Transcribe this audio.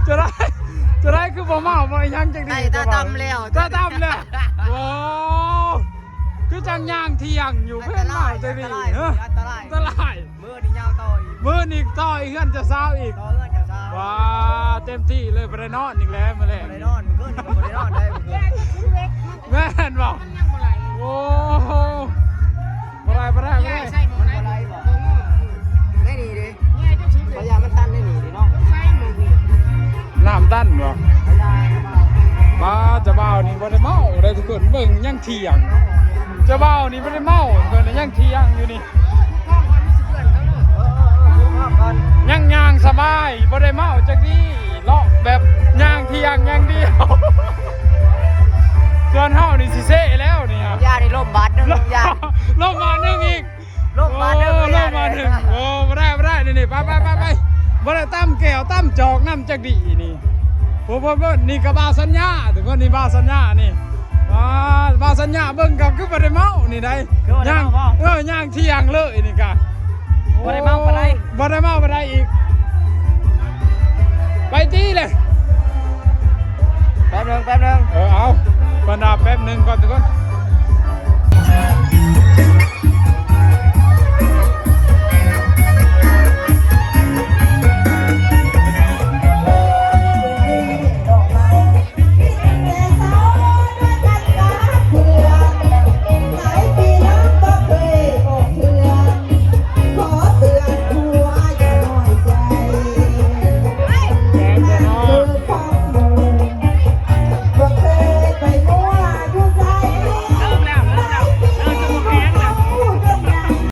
จะได้คือบ่เมาบ่ยังจังดีตาตำแล้วโอ้คือจังย่างเที่ยงอยู่เพื่อนเมาจังดีอันตรายมือนี่ยาวต่ออีก มื้อนี้ต่ออีกเฮือนจะเช้าอีก ต่อเงื่อนจะซ้าว้าเต็มที่เลยบ่ได้นอนอีกแล้วมื้อแลง บ่ได้นอนมื้อคืนบ่ได้นอนได้มื้อคืน แม่นบ่โอ้โหบ่ได้มันบ่ไหลบ่ได้หนีดิพยายามมันตันได้หนีดิเนาะ น้ำตั้นบ่ พยายามมา บ้าจะเบ้านี่บ่ได้เมาได้ทุกคนเบิ่งยังเที่ยงจะเบ้านี่บ่ได้เมาเพิ่นยังเที่ยงอยู่นี่ย่างสบายบ่ได้เมาจักดีเลาะแบบย่างเที่ยงอย่างเดียวส่วนเฮานี่สิเซ่แล้วนี่ครับ ยานี่ลมบาดนึงยา ลงมา1อีก ลมบาดนึง ลงมา1โอ้บ่ได้นี่ไปบ่ได้ตั้มแก้วตั้มจอกน้ำจักดีนี่บ่นี่ก็บาสัญญาทุกคนนี่บาสัญญานี่บาสัญญาเบิ่งก็คือบ่ได้เมานี่ได้ย่างเที่ยงเลยนี่ก็ บ่ได้เมาบ่ได้ บ่ได้เมาบ่ได้อีกไปตีเลยแป๊บนึงเอาบรรดาแป๊บนึงก่อนทุกคน